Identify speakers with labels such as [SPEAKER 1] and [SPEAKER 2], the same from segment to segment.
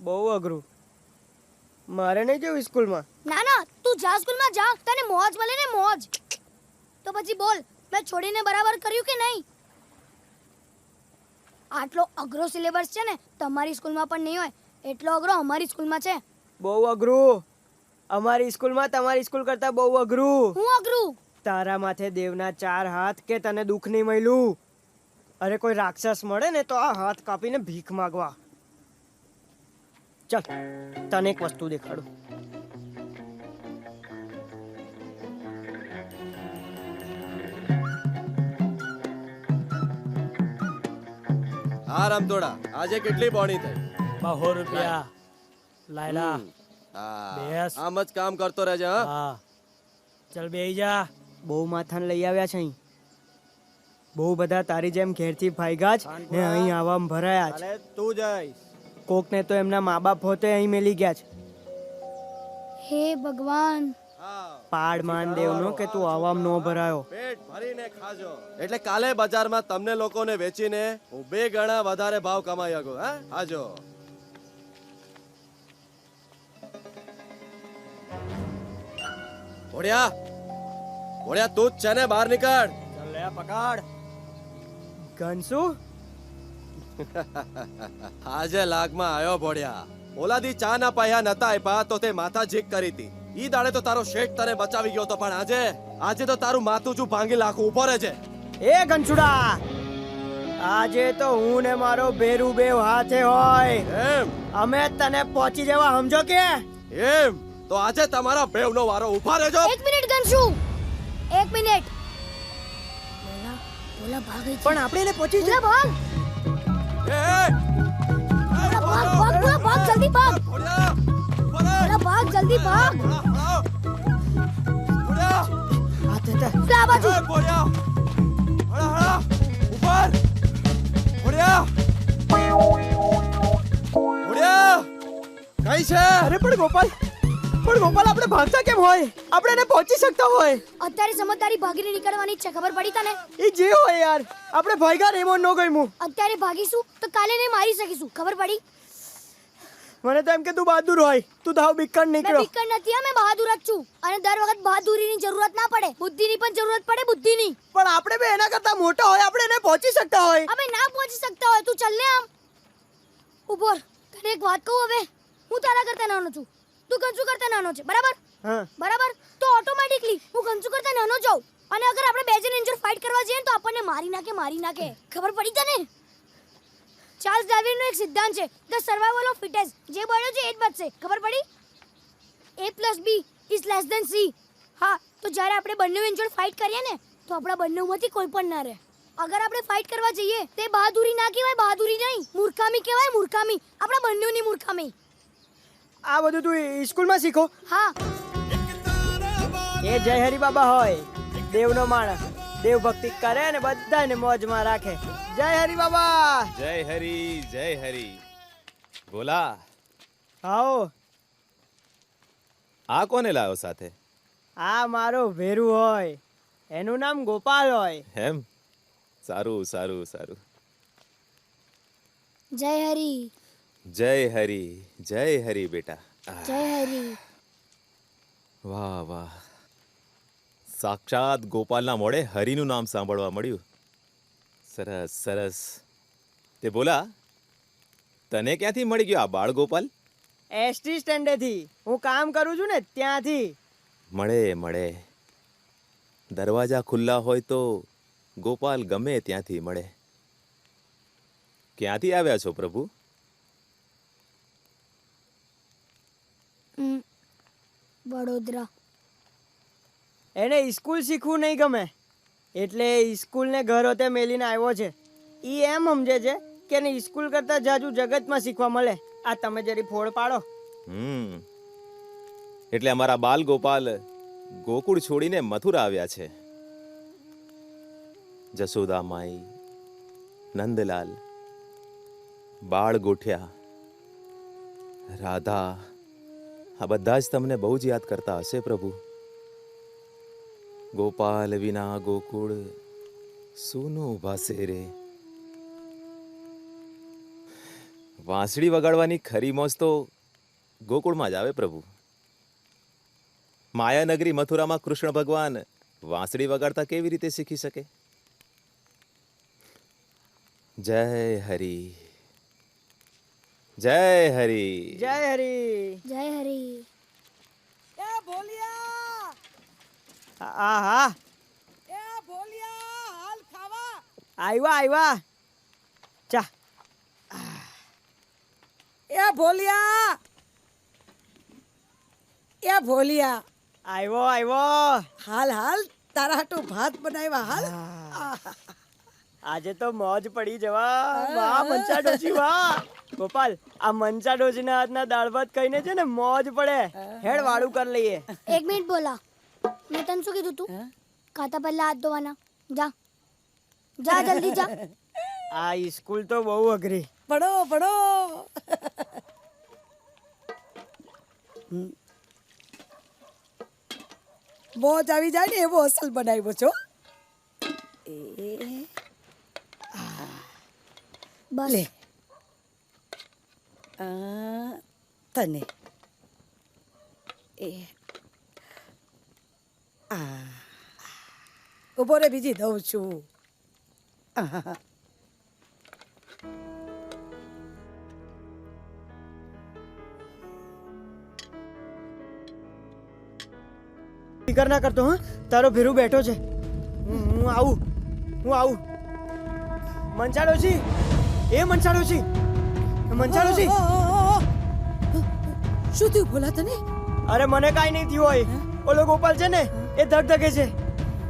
[SPEAKER 1] બહુ અઘરું. મારે નહીં જવું સ્કૂલમાં.
[SPEAKER 2] ના ના, તું જા સ્કૂલમાં જા, તને મોજ મળે ને મોજ. તો પછી બોલ, મેં છોડીને બરાબર કર્યું કે નહીં? આટલો અઘરો સિલેબસ છે ને તમારી સ્કૂલમાં પણ નહીં હોય, એટલો અઘરો અમારી સ્કૂલમાં છે.
[SPEAKER 1] બહુ અઘરું. અમારી સ્કૂલમાં તમારી સ્કૂલ કરતા બહુ અઘરું.
[SPEAKER 2] હું અઘરું?
[SPEAKER 1] તારા માથે દેવના 4 હાથ કે તને દુઃખ નહીં મળ્યું. અરે કોઈ રાક્ષસ મળે ને તો આ હાથ કાપીને ભીખ માંગવા. ચાલ તને એક વસ્તુ દેખાડું.
[SPEAKER 3] હા રામતોડા, આજે કેટલી બોણી થઈ?
[SPEAKER 4] 200 રૂપિયા. લાયલા બેસ.
[SPEAKER 3] આમ જ કામ કરતો રહેજે.
[SPEAKER 4] હા ચલ બેહી જા.
[SPEAKER 1] બહુ માથાને લઈ આવ્યા છે અહીં. બહુ બધા તારી જેમ ઘેરથી ભાગ્યા જ ને અહીં આવામાં ભરાયા છે.
[SPEAKER 3] તું જઈશ.
[SPEAKER 1] કોકને તો એમના મા બાપ હોતે અહીં મેલી ગયા છે.
[SPEAKER 2] હે ભગવાન,
[SPEAKER 1] પાડ માન દેવનો કે તું આવામ નો ભરાયો.
[SPEAKER 3] પેટ ભરીને ખાજો, એટલે કાલે બજારમાં તમને લોકોને વેચીને હું 2 ગણા વધારે ભાવ કમાઈ શકું. હા આજો. ઓડિયા ઓડિયા, તું જ છે ને? બહાર નીકળ.
[SPEAKER 4] ચલ લે પકડ.
[SPEAKER 1] ઘનસુ
[SPEAKER 3] આજે લાગમાં આવ્યો ભોળિયા. ઓલાદી ચા ના પાયા નતા આપ્યા તો તે માથા જીક કરી હતી. ઈ દાડે તો તારો શેઠ તને બચાવી ગયો તો, પણ આજે તો તારું માથું જો ભાંગી લાખું ઉભો રહે છે.
[SPEAKER 1] એ ઘનસુડા, આજે તો હું ને મારો ભેરુ બેવ હાથે હોય.
[SPEAKER 3] એમ
[SPEAKER 1] અમે તને પહોંચી જવા સમજો કે?
[SPEAKER 3] એમ તો આજે તમારા બેવનો વારો. ઉભા રહેજો.
[SPEAKER 2] 1 મિનિટ ગનશુ, 1 મિનિટ. બોલા ભાગી છે.
[SPEAKER 1] પણ આપણે એને પહોંચી
[SPEAKER 2] બોલા ભાગ.
[SPEAKER 3] એ
[SPEAKER 2] બોલા ભાગ, બોલા ભાગ, જલ્દી ભાગ.
[SPEAKER 3] ભોળિયા
[SPEAKER 2] બોલા ભાગ, જલ્દી ભાગ.
[SPEAKER 3] ભોળિયા
[SPEAKER 1] હાથે તે
[SPEAKER 2] લા બાજુ.
[SPEAKER 3] ભોળિયા હળા હળા ઉપર. ભોળિયા ભોળિયા કઈ છે?
[SPEAKER 1] અરે પણ ગોપાલ આપણે ભાગતા કેમ હોય? આપણે એને પહોંચી શકતા હોય.
[SPEAKER 2] અત્યારે સમજદારી ભાગીને નીકળવાની છે, ખબર પડી તને?
[SPEAKER 1] એ જે હોય યાર, આપણે ભાગ્યા ને એમાં ન ગયું.
[SPEAKER 2] અત્યારે ભાગીશું તો કાલે ને મારી શકીશું, ખબર પડી?
[SPEAKER 1] મને તો એમ કે તું બહાદુર હોય. તું તો હાવ બીકણ
[SPEAKER 2] મેં
[SPEAKER 1] નીકળ્યો.
[SPEAKER 2] બીકણ નથી, અમે બહાદુર જ છું. અને દર વખત બહાદુરીની જરૂરત ના પડે, બુદ્ધિની પણ જરૂરત પડે, બુદ્ધિની.
[SPEAKER 1] પણ આપણે બે એના કરતા મોટા હોય, આપણે એને પહોંચી શકતા હોય.
[SPEAKER 2] અમે ના પહોંચી શકતા હોય. તું ચાલ ને આમ ઉભો રહો. તને એક વાત કહું, હવે હું તારા કરતા નાનો છું, તું કંચુ કરતા નાનો છે, બરાબર?
[SPEAKER 1] હા.
[SPEAKER 2] બરાબર, તો ઓટોમેટિકલી હું કંચુ કરતા નાનો જાઉં. અને અગર આપણે બે જણ ઇન્જર ફાઇટ કરવા જઈએ તો આપણને મારી નાખે. ખબર પડી તને? ચાર્લ્સ ડાર્વિનનો એક સિદ્ધાંત છે, ધ સર્વાઇવલ ઓફ ફિટેસ્ટ. જે બળ્યો છે એ જ બચશે, ખબર પડી? A + B = C. હા, તો જ્યારે આપણે બંને ઇન્જર ફાઇટ કરીએ ને તો આપણા બંનેમાંથી કોઈ પણ ના રહે. અગર આપણે ફાઇટ કરવા જઈએ તે બહાદુરી ના કહેવાય, બહાદુરી નહીં, મૂર્ખામી કહેવાય, મૂર્ખામી. આપણા બંનેની મૂર્ખામી.
[SPEAKER 1] આ બધું તું સ્કૂલમાં શીખો.
[SPEAKER 2] હા,
[SPEAKER 1] એ જય હરિ બાબા હોય, દેવનો માણસ, દેવ ભક્તિ કરે અને બધાને મોજમાં રાખે. જય હરિ બાબા.
[SPEAKER 5] જય હરી જય હરી. બોલા,
[SPEAKER 1] આવો.
[SPEAKER 5] આ કોને લાવ્યો સાથે?
[SPEAKER 1] આ મારો ભેરુ હોય, એનું નામ ગોપાલ હોય.
[SPEAKER 5] એમ? સારું સારું સારું.
[SPEAKER 2] જય હરિ.
[SPEAKER 5] જય હરી જય હરી બેટા.
[SPEAKER 2] જય હરિ.
[SPEAKER 5] વાહ વાહ, સાક્ષાત ગોપાલના મોડે હરિનું નામ સાંભળવા મળ્યું. સરસ સરસ. તે બોલા, તને ક્યાંથી મળી ગયો આ બાળ ગોપાલ?
[SPEAKER 1] એસટી સ્ટેન્ડેથી હું કામ કરું છું ને ત્યાંથી.
[SPEAKER 5] મળે. દરવાજા ખુલ્લા હોય તો ગોપાલ ગમે ત્યાંથી મળે. ક્યાંથી આવ્યા છો પ્રભુ?
[SPEAKER 2] વડોદરા.
[SPEAKER 1] એને સ્કૂલ શીખવું નહીં ગમે એટલે સ્કૂલને ઘર હોતે મેલીને આવ્યો છે. ઈ એમ સમજે છે કે એને સ્કૂલ કરતા જાજુ જગતમાં શીખવા મળે. આ તમે જરી ફોડ પાડો.
[SPEAKER 5] એટલે અમારા બાલ ગોપાલ ગોકુળ છોડીને મથુરા આવ્યા છે. જસોદા માઈ, નંદલાલ, બાળ ગોઠિયા, રાધા, આ બધા જ તમને બહુ જ યાદ કરતા હશે પ્રભુ. ગોપાલ વિના ગોકુળ સૂનું ભાસે રે. વાંસળી વગાડવાની ખરી મોજ તો ગોકુળમાં જ આવે પ્રભુ. માયાનગરી મથુરામાં કૃષ્ણ ભગવાન વાંસળી વગાડતા કેવી રીતે શીખી શકે? જય હરી, જય હરી.
[SPEAKER 1] જય હરી.
[SPEAKER 2] જય હરી.
[SPEAKER 6] એ ભોલિયા,
[SPEAKER 1] હા હા
[SPEAKER 6] એ ભોલિયા, હાલ ખાવા.
[SPEAKER 1] આવ્યા ચા.
[SPEAKER 6] એ ભોલિયા, એ ભોલિયા,
[SPEAKER 1] આવ્યો.
[SPEAKER 6] હાલ હાલ, તારા હાટુ ભાત બનાવ્યા હાલ.
[SPEAKER 1] આજે તો મોજ પડી જવા. વાહ મનસા ડોશી વાહ. ગોપાલ, આ મનસા ડોશીના હાથના દાળ ભાત ખાઈને છે ને મોજ પડે. હેડ વાળું કરી લઈએ.
[SPEAKER 2] 1 મિનિટ બોલા. મેં તને શું કીધું તું? ખાતા પહેલા હાથ ધોવાના. જા જા જલ્દી જા.
[SPEAKER 1] આ સ્કૂલ તો બહુ અઘરી.
[SPEAKER 6] પડો પડો. મોજ આવી જાય ને એવો અસલ બનાવ્યો છો.
[SPEAKER 2] બસ
[SPEAKER 6] લે તને એ ઉભો રે, બીજી દઉં છું.
[SPEAKER 1] ફિકર ના કરતો હા. તારો ભેરું બેઠો છે. હું આવું. મનસા ડોશી, એ મનસા ડોશી, મનસા ડોશી.
[SPEAKER 6] શું થયું ભોલા તને?
[SPEAKER 1] અરે મને કાંઈ નહીં થયું હોય. ઓલો ગોપાલ છે ને એ ધગધગે છે.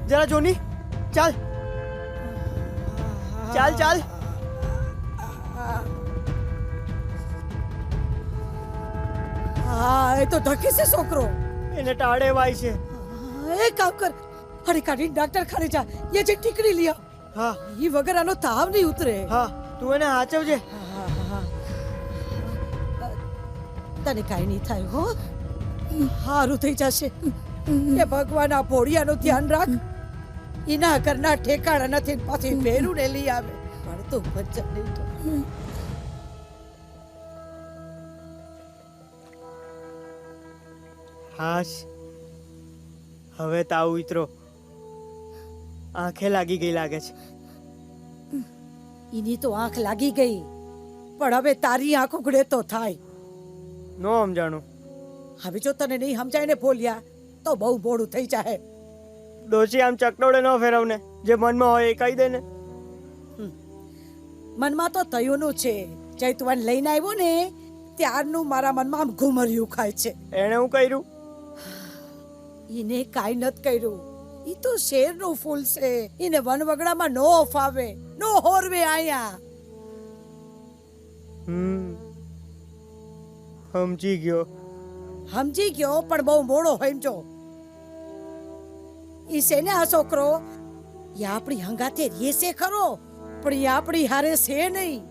[SPEAKER 1] જરા જોની. ચાલ.
[SPEAKER 6] હા, એ તો ઢકે છે છોકરો.
[SPEAKER 1] એને ટાળે વાય છે.
[SPEAKER 6] એક કામ કર, હરી કાઢી ડॉक्टर ખાને જા. ये જે ટીકડી लिया.
[SPEAKER 1] હા
[SPEAKER 6] ઈ વગર આનો તાવ નહીં ઉતરે.
[SPEAKER 1] હા તું એને હાચવજે.
[SPEAKER 6] તને કાંઈ નહીં થાય હો. હારું થઈ જશે. એ ભગવાન આ ભોળિયાનું ધ્યાન રાખ. એના ઘરના ઠેકાણા નથી, પાછી ભેરું ને લઈ આવે. પણ તું ભજન નહીં તો.
[SPEAKER 1] હાશ, હવે તાવ ઉતરો. આંખે લાગી ગઈ લાગે છે.
[SPEAKER 6] એની તો આંખ લાગી ગઈ, પણ હવે તારી આંખ ઉઘડે તો થાય.
[SPEAKER 1] નો સમજાણું.
[SPEAKER 6] હવે જો તને નહીં સમજાય ને ભોલિયા, તો બહુ મોડું થઈ જાય.
[SPEAKER 1] ડોશી આમ ચકડોળે ન ફેરવને. જે મનમાં હોય એ કહી દે ને.
[SPEAKER 6] મનમાં તો તયુંનું છે. ચૈતવન લઈને આવ્યો ને ત્યારનું મારા મનમાં આમ ઘુમરિયું ખાય છે.
[SPEAKER 1] એણે હું કર્યું?
[SPEAKER 6] ઈને કાંઈ નથી કર્યું. ઈ તો શેરનું ફૂલ છે. ઈને વનવગડામાં નો ફાવે, નો હોરવે આયા.
[SPEAKER 1] સમજી ગયો.
[SPEAKER 6] સમજી ગયો, પણ બહુ મોડો સમજો. ઈ છે ને આ છોકરો, એ આપણી હંગાતે રહેશે ખરો, પણ એ આપણી હારે છે નહીં.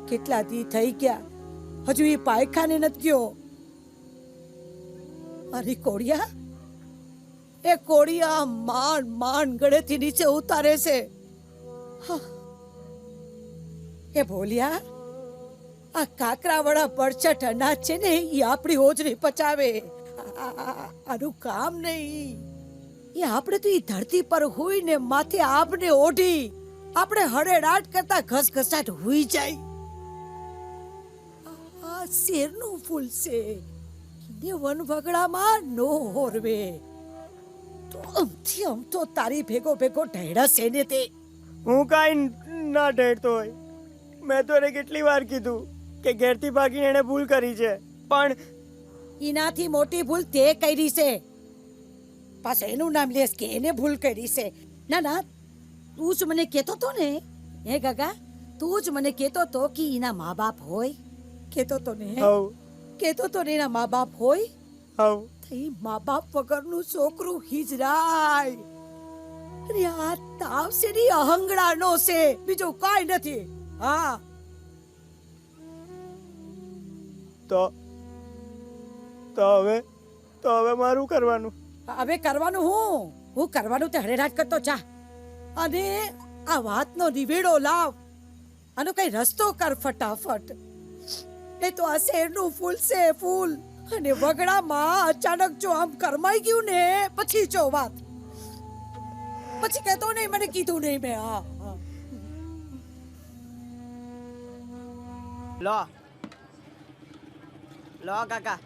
[SPEAKER 6] કેટલા દી થઈ ગયા, હજુ એ પાયખાને નથી ગયો. અરે કોડિયા, એ કોડિયા માંડ ગળેથી નીચે ઉતારે છે. એ ભોલિયા, આ કાકરાવાળા બરછટ અનાજ છે ને એ આપણી હોજરી પચાવે. આનું કામ નહીં. એ આપણે તો એ ધરતી પર હોય ને માથે આપને ઓઢી આપણે હડેડાટ કરતા ઘસઘસાટ હોઈ જાય. આ શેરનું ફૂલ છે. ને વનવગડામાં નો હોરવે. તો આમથી આમ તો તારી ભેગો ઢેડા છે ને તે.
[SPEAKER 1] હું કાંઈ ના ઢેડતો હોય. મેં તો એને કેટલી વાર કીધું કે ઘેરથી ભાગીને એને ભૂલ કરી છે, પણ
[SPEAKER 6] એનાથી મોટી ભૂલ તે કરી છે. પાછા એનું નામ લેસ કે એને ભૂલ કરી છે. ના ના, તું જ મને કહેતો તો ને, હે કાકા, તું જ મને કહેતો તો કે એના મા બાપ હોય. કહેતો તો ને, કહેતો તો ને એના મા બાપ હોય. થઈ મા બાપ વગરનું છોકરું હિજરાય. અરે આ તાવ છે ને અહંગડાનો છે, બીજું કાંઈ નથી. હા
[SPEAKER 1] તો હવે મારું કરવાનું.
[SPEAKER 6] હવે કરવાનું હું કરવાનું તે હરેરાજ કરતો જા. અને આ વાતનો નિવેડો લાવ. આનો કઈ રસ્તો કર ફટાફટ. એ તો આ શેરનું ફૂલ છે ફૂલ. અને વગડામાં અચાનક જો આમ કરમાઈ ગયું ને પછી જો વાત. પછી કહેતો નહીં મને કીધું નહીં મેં. હા હા.
[SPEAKER 1] લો લો કાકા.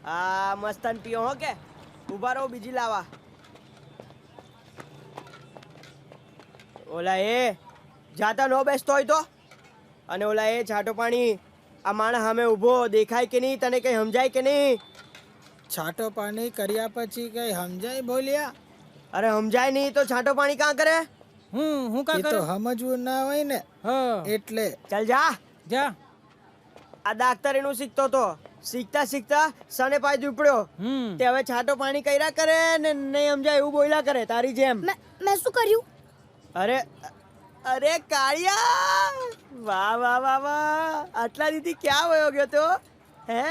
[SPEAKER 1] હા મસ્તન પીઓ હો કે ઉભા રહો બીજી લાવા. ઓલા એ જાતા નો બેસતો હોય તો. અને ઓલા એ છાટો પાણી આ માણસ સામે ઊભો દેખાય કે નહીં? તને કઈ સમજાય કે નહીં?
[SPEAKER 7] છાટો પાણી કર્યા પછી કઈ સમજાય બોલ્યા?
[SPEAKER 1] અરે સમજાય નહીં તો છાટો પાણી કાં કરે?
[SPEAKER 4] હું કા
[SPEAKER 7] એ તો સમજવું ના હોય ને
[SPEAKER 4] હા
[SPEAKER 7] એટલે.
[SPEAKER 1] ચાલ જા.
[SPEAKER 4] જા.
[SPEAKER 1] આ દાખતરીનું શીખતો તો શીખતા શીખતા સને પાય ઝૂપડ્યો. તે હવે છાટો પાણી કર્યા કરે ને નહીં સમજાય એવું બોલ્યા કરે તારી જેમ.
[SPEAKER 2] મેં શું કર્યું?
[SPEAKER 1] અરે અરે કાળિયા, વાહ વાહ વાહ વાહ, આટલા દીધી ક્યાં વયો ગયો તો? હે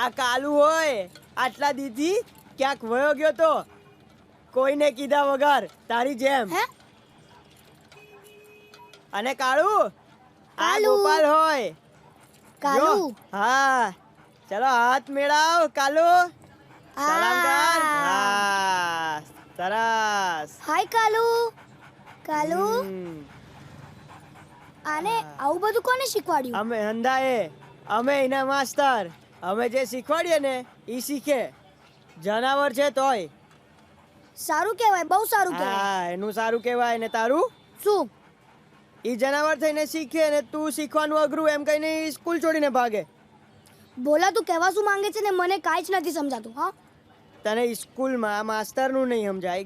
[SPEAKER 1] આ કાલુ હોય આટલા દીધી ક્યાંક વયો ગયો તો કોઈને કીધા વગર તારી જેમ.
[SPEAKER 2] હે
[SPEAKER 1] અને કાળુ આ
[SPEAKER 2] કાલુ.
[SPEAKER 1] ગોપાલ હોય.
[SPEAKER 2] કાલુ.
[SPEAKER 1] જો, હા ચલો હાથ મેળાવ કાલુ. સલામ કર. હા સરસ.
[SPEAKER 2] હાય કાલુ. કાલુ
[SPEAKER 1] હમ.
[SPEAKER 2] આને આવું બધું કોને શીખવાડ્યું?
[SPEAKER 1] અમે હંધાએ અમે એના માસ્તર. અમે જે શીખવાડીએ ને એ શીખે. જનાવર છે તોય.
[SPEAKER 2] સારું કહેવાય, બહુ સારું કહેવાય.
[SPEAKER 1] હા એનું સારું કહેવાય. ને તારું?
[SPEAKER 2] શું?
[SPEAKER 1] ઈ જનાવર થઈને શીખે ને તું શીખવાનું અઘરું એમ કહીને ઈ સ્કૂલ છોડીને ભાગે.
[SPEAKER 2] બોલા તું કહેવા શું માંગે છે ને મને કાંઈ જ નથી સમજાતું. હા
[SPEAKER 1] તને સ્કૂલમાં માસ્તરનું નહીં સમજાય,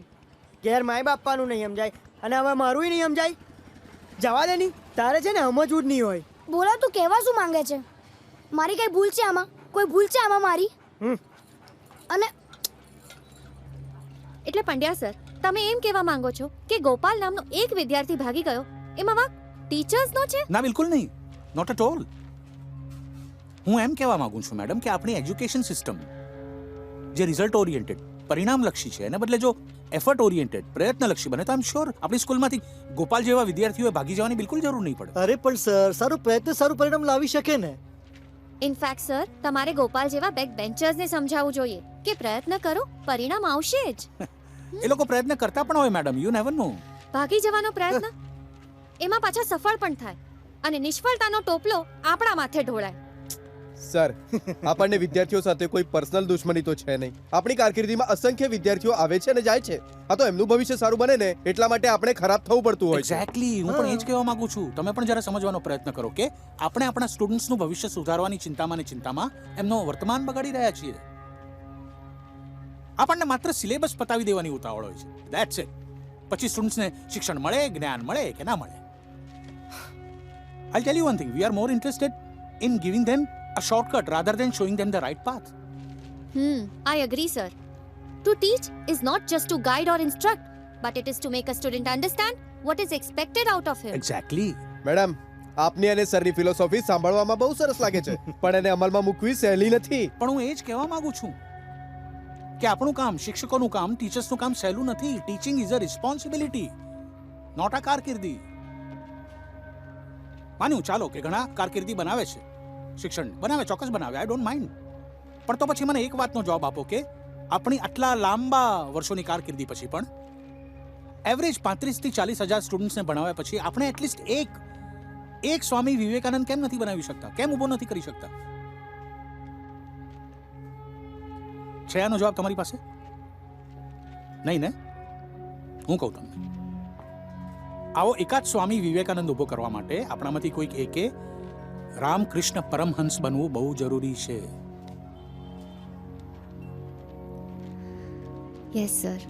[SPEAKER 1] ઘેર માય બાપાનું નહીં સમજાય, અને હવે મારું નહીં સમજાય. જવા દે નહીં, તારે છે ને સમજવું જ નહીં હોય.
[SPEAKER 2] બોલા તું કહેવા શું માંગે છે? મારી કઈ ભૂલ છે આમાં? કોઈ ભૂલ છે આમાં મારી?
[SPEAKER 1] હમ.
[SPEAKER 2] અને
[SPEAKER 8] એટલે પંડ્યા સર, તમે એમ કહેવા માંગો છો કે ગોપાલ નામનો એક વિદ્યાર્થી ભાગી ગયો એમાં વાંક ટીચર્સનો છે?
[SPEAKER 9] ના બિલકુલ નહીં, નોટ એટ ઓલ. હું એમ કહેવા માંગુ છું મેડમ કે આપણી એજ્યુકેશન સિસ્ટમ જે રિઝલ્ટ ઓરિએન્ટેડ પરિણામલક્ષી છે એને બદલે જો એફર્ટ ઓરિએન્ટેડ પ્રયત્નલક્ષી બને તો આઈ એમ શ્યોર આપણી સ્કૂલમાંથી ગોપાલ જેવા વિદ્યાર્થીઓએ ભાગી જવાની બિલકુલ જરૂર નહીં પડે.
[SPEAKER 10] અરે પણ સર, સારું પ્રયત્ન સારું પરિણામ લાવી શકે ને.
[SPEAKER 8] ઇનફેક્ટ સર, તમારે ગોપાલ જેવા બેક બેન્ચર્સને સમજાવવું જોઈએ કે પ્રયત્ન કરો, પરિણામ આવશે જ.
[SPEAKER 9] એ લોકો પ્રયત્ન કરતા પણ હોય મેડમ, યુ નેવર નો.
[SPEAKER 8] ભાગી જવાનો પ્રયત્ન એમાં પાછા સફળ પણ થાય અને નિષ્ફળતાનો ટોપલો આપણા માથે ઢોળાય.
[SPEAKER 3] સર, આપણને વિદ્યાર્થીઓ સાથે કોઈ પર્સનલ દુશ્મની તો છે નહીં. આપણી કારકિર્દીમાં અસંખ્ય વિદ્યાર્થીઓ આવે છે અને જાય છે. આ તો એમનું ભવિષ્ય સારું બને ને એટલા માટે આપણે ખરાબ થવું પડતું હોય છે.
[SPEAKER 9] એક્ઝેક્ટલી, હું પણ એ જ કહેવા માંગુ છું. તમે પણ જરા સમજવાનો પ્રયત્ન કરો કે આપણે આપણા સ્ટુડન્ટ્સનું ભવિષ્ય સુધારવાની ચિંતામાં ને ચિંતામાં એમનો વર્તમાન બગાડી રહ્યા છીએ. આપણને માત્ર સિલેબસ પતાવી દેવાની ઉતાવળ હોય છે, ધેટ્સ ઇટ. પછી સ્ટુડન્ટ્સને શિક્ષણ મળે, જ્ઞાન મળે કે ના મળે. I'll tell you one thing, we are more interested in giving them a shortcut rather than showing them the right path.
[SPEAKER 8] I agree, sir. To teach is not just to guide or instruct, but it is to make a student understand what is expected out of him.
[SPEAKER 9] Exactly.
[SPEAKER 3] Madam, આપની અને સરની philosophy સાંભળવામાં બહુ સરસ લાગે છે, પણ એને અમલમાં મૂકવી સહેલી નથી.
[SPEAKER 9] પણ હું એ જ કહેવા માંગુ છું કે આપણું કામ, શિક્ષકોનું કામ, ટીચર્સનું કામ સહેલું નથી. Teaching is a responsibility, not a કારકિર્દી. માન્યું ચાલો કે ઘણા કારકિર્દી બનાવે છે, શિક્ષણ બનાવે, ચોક્કસ બનાવે, આઈ ડોન્ટ માઇન્ડ. પણ તો પછી મને એક વાતનો જવાબ આપો કે આપણી આટલા લાંબા વર્ષોની કારકિર્દી પછી પણ એવરેજ 35 થી 40 હજાર સ્ટુડન્ટ્સને ભણાવ્યા પછી આપણે એટલીસ્ટ એક સ્વામી વિવેકાનંદ કેમ નથી બનાવી શકતા? કેમ ઊભો નથી કરી શકતા? છે આનો જવાબ તમારી પાસે? નહીં ને? હું કહું તમને, આવો એકાદ સ્વામી વિવેકાનંદ ઊભો કરવા માટે આપણામાંથી કોઈક એકે રામકૃષ્ણ પરમહંસ બનવું બહુ જરૂરી છે.
[SPEAKER 8] Yes sir.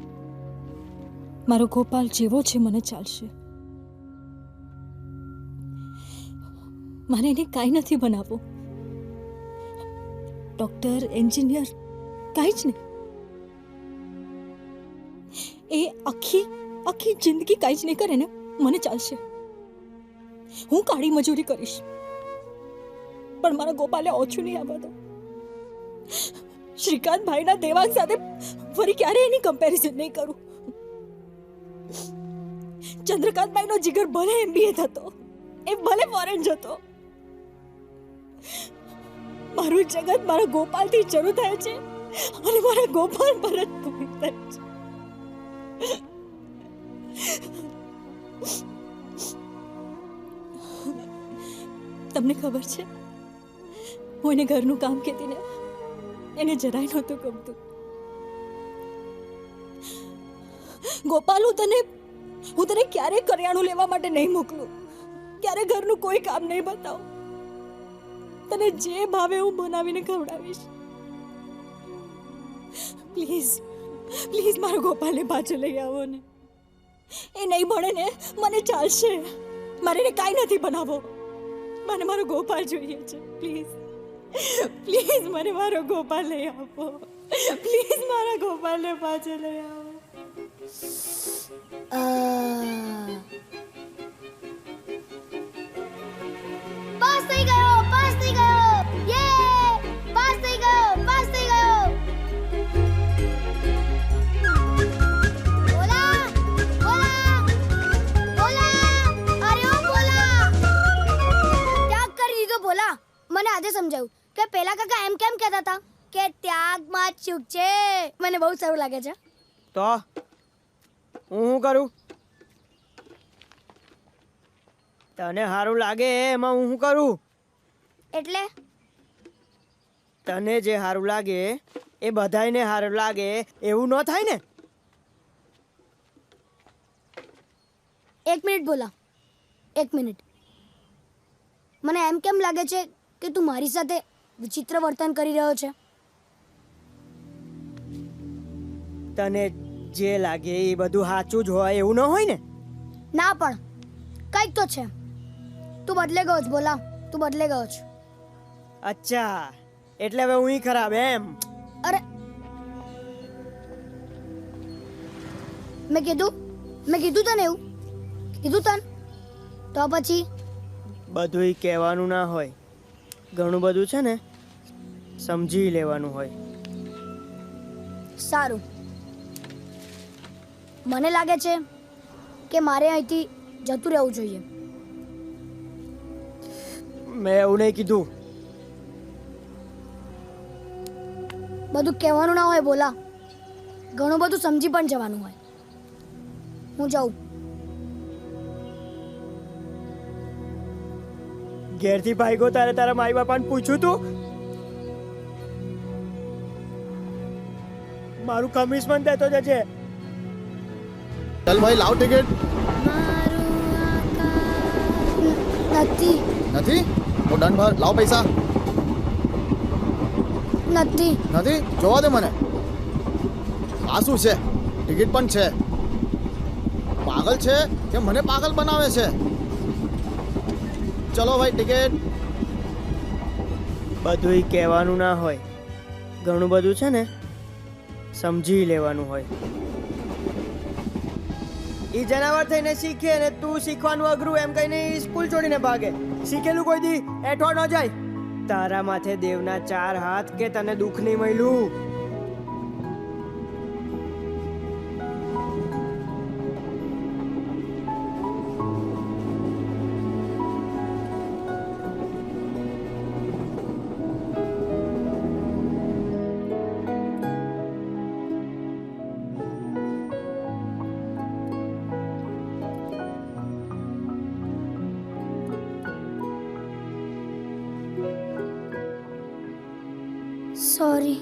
[SPEAKER 11] મારો ગોપાલ જેવો છે મને ચાલશે. મારે એને કાંઈ નથી બનાવવું. ડોક્ટર, એન્જિનિયર કાંઈ જ નહીં. એ આખી જિંદગી કાંઈ જ નહીં કરે ને મને ચાલશે. હું કાળી મજૂરી કરીશ પણ મારા ગોપાલે ઓછું નહીં આવવા દો. શ્રીકાંતભાઈના દેવાંગ સાથે ફરી ક્યારે એની કમ્પેરિઝન નહીં કરું. ચંદ્રકાંતભાઈનો જીગર ભલે MBA થતો એ ભલે ફોરેન જતો, મારું જગત મારા ગોપાલથી શરૂ થાય છે અને મારા ગોપાલ પર જ પૂરી થાય છે. તમને ખબર છે, હું એને ઘરનું કામ કહેતી ને એને જરાય નહોતું ગમતું. ગોપાલ, હું તને ક્યારેય કરિયાણું લેવા માટે નહીં મોકલું, ક્યારે ઘરનું કોઈ કામ નહીં બતાવું. તને જે ભાવે હું બનાવીને ખવડાવીશ. પ્લીઝ પ્લીઝ મારો ગોપાલને પાછો લઈ આવો ને. એ નહીં ભણે ને મને ચાલશે, મારે એને કાંઈ નથી બનાવો. મને મારો ગોપાલ જોઈએ છે. પ્લીઝ પ્લીઝ મને મારો ગોપાલ લઈ આપો. પ્લીઝ મારા ગોપાલને પાછો લઈ આવો.
[SPEAKER 2] પાસ થઈ ગયો, પાસ થઈ ગયો, યે! પાસ થઈ ગયો, પાસ થઈ ગયો. બોલા, બોલા, બોલા, અરે ઓ બોલા. ત્યાગ કરી દીધો બોલા. મને આજે સમજાયું કે પેલા કાકા એમ કેમ કહેતા હતા કે ત્યાગમાં જ સુખ છે. મને બહુ સારું લાગે છે.
[SPEAKER 1] તો હું શું કરું? તને સારું લાગે એમાં હું શું કરું?
[SPEAKER 2] એટલે
[SPEAKER 1] તને જે સારું લાગે એ બધાયને સારું લાગે એવું ન થાય ને.
[SPEAKER 2] 1 મિનિટ બોલા, 1 મિનિટ. મને એમ કેમ લાગે છે કે તું મારી સાથે વિચિત્ર વર્તન કરી રહ્યો છે?
[SPEAKER 1] તને જે લાગે એ બધું સાચું જ હોય એવું ન હોય ને.
[SPEAKER 2] ના, પણ કંઈક તો છે. તું બદલે ગયો છે બોલા, તું બદલે ગયો છે.
[SPEAKER 1] અચ્છા, એટલે હવે હું ખરાબ એમ?
[SPEAKER 2] અરે મેં કીધું તને એવું કીધું તને? તો પછી
[SPEAKER 1] બધુંય કહેવાનું ના હોય, ઘણું બધું છે ને સમજી લેવાનું હોય.
[SPEAKER 2] સારું, મને લાગે છે કે મારે અહીંથી જતું રહેવું જોઈએ.
[SPEAKER 1] મેં એવું નહીં કીધું.
[SPEAKER 2] બધું કહેવાનું ના હોય બોલા, ઘણું બધું સમજી પણ જવાનું હોય. હું જાઉં.
[SPEAKER 1] ઘેરથી ભાગ્યો તારે તારા માઈ બાપાને પૂછ્યું તું? મારું કમિશમેન્ટ દેતો જજે.
[SPEAKER 12] चल भाई लाओ टिकट.
[SPEAKER 2] નથી
[SPEAKER 12] નથી તો ડન ભર. લાવ પૈસા.
[SPEAKER 2] નથી
[SPEAKER 12] નથી જોવા દે મને. આ શું છે? ટિકિટ પણ છે. પાગલ છે કે મને પાગલ બનાવે છે? ચલો ભાઈ ટિકિટ.
[SPEAKER 1] બધુંય કહેવાનું ના હોય, ઘણું બધું છે ને સમજી લેવાનું હોય. ઈ જનાવર થઈને શીખે ને તું શીખવાનું અઘરું એમ કહીને સ્કૂલ છોડીને ભાગે. શીખેલું કોઈ દી એઠો ન જાય. તારા માથે દેવના 4 હાથ કે તને દુઃખ નહીં મળ્યું.
[SPEAKER 2] સોરી.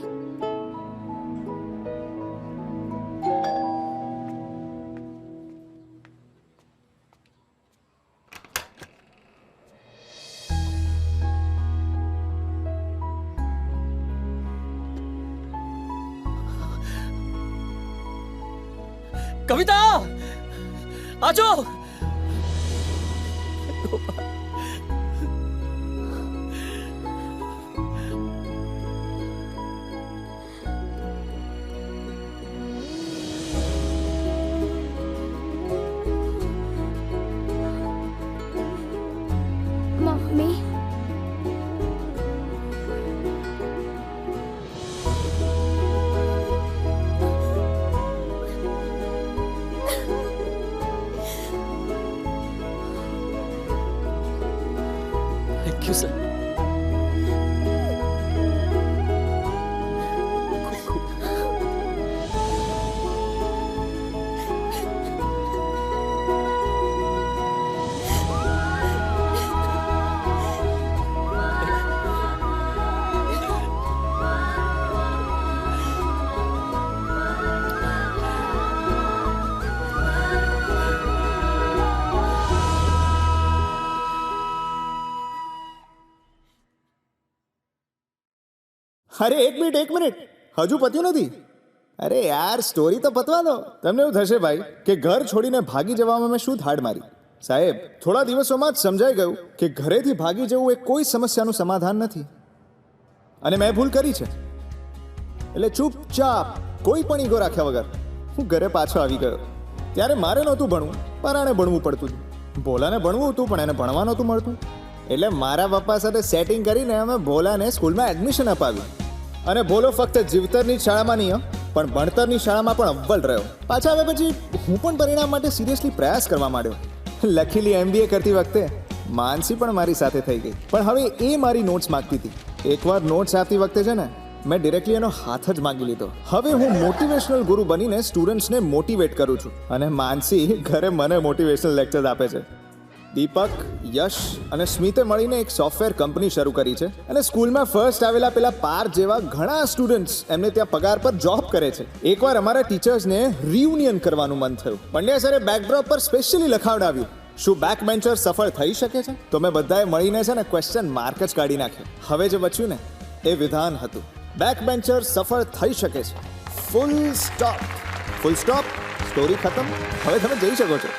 [SPEAKER 4] કવિતા, આજો.
[SPEAKER 2] Mummy,
[SPEAKER 4] thank you sir.
[SPEAKER 12] અરે એક મિનિટ હજુ પત્યું નથી. અરે યાર સ્ટોરી તો પતવા દો. તમને એવું થશે ભાઈ કે ઘર છોડીને ભાગી જવામાં મેં શું ધાડ મારી. સાહેબ થોડા દિવસોમાં જ સમજાઈ ગયું કે ઘરેથી ભાગી જવું એ કોઈ સમસ્યાનું સમાધાન નથી, અને મેં ભૂલ કરી છે. એટલે ચૂપચાપ કોઈ પણ ઈગો રાખ્યા વગર હું ઘરે પાછો આવી ગયો. ત્યારે મારે નહોતું ભણવું, પરાણે ભણવું પડતું હતું. ભોલાને ભણવું હતું પણ એને ભણવા નહોતું મળતું. એટલે મારા પપ્પા સાથે સેટિંગ કરીને અમે ભોલાને સ્કૂલમાં એડમિશન અપાવ્યું. અને ભોલો ફક્ત જીવતરની શાળામાં નહીં પણ ભણતરની શાળામાં પણ અવ્વલ રહ્યો. પાછા આવ્યા પછી હું પણ પરિણામ માટે સિરિયસલી પ્રયાસ કરવા માંડ્યો. લખીલી MBA કરતી વખતે માનસી પણ મારી સાથે થઈ ગઈ. પણ હવે એ મારી નોટ્સ માંગતી હતી. એકવાર નોટ્સ આપતી વખતે છે ને મેં ડિરેક્ટલી એનો હાથ જ માંગી લીધો. હવે હું મોટિવેશનલ ગુરુ બનીને સ્ટુડન્ટ્સને મોટિવેટ કરું છું, અને માનસી ઘરે મને મોટિવેશનલ લેક્ચર્સ આપે છે. દીપક, યશ અને સ્મિતે મળીને એક સોફ્ટવેર કંપની શરૂ કરી છે, અને સ્કૂલમાં ફર્સ્ટ આવેલા પેલા પાર્થ જેવા ઘણા સ્ટુડન્ટ્સ એમને ત્યાં પગાર પર જોબ કરે છે. એકવાર અમારા ટીચર્સને રિયુનિયન કરવાનું મન થયું. પંડ્યા સરે બેકડ્રોપ પર સ્પેશિયલી લખાવડાવ્યું, શું બેક બેન્ચર સફળ થઈ શકે છે? તો મેં બધાએ મળીને છે ને ક્વેશ્ચન માર્ક જ કાઢી નાખ્યો. હવે જે બચ્યું ને એ વિધાન હતું, બેક બેન્ચર સફળ થઈ શકે છે. Full stop. સ્ટોરી ખતમ. હવે તમે જઈ શકો છો.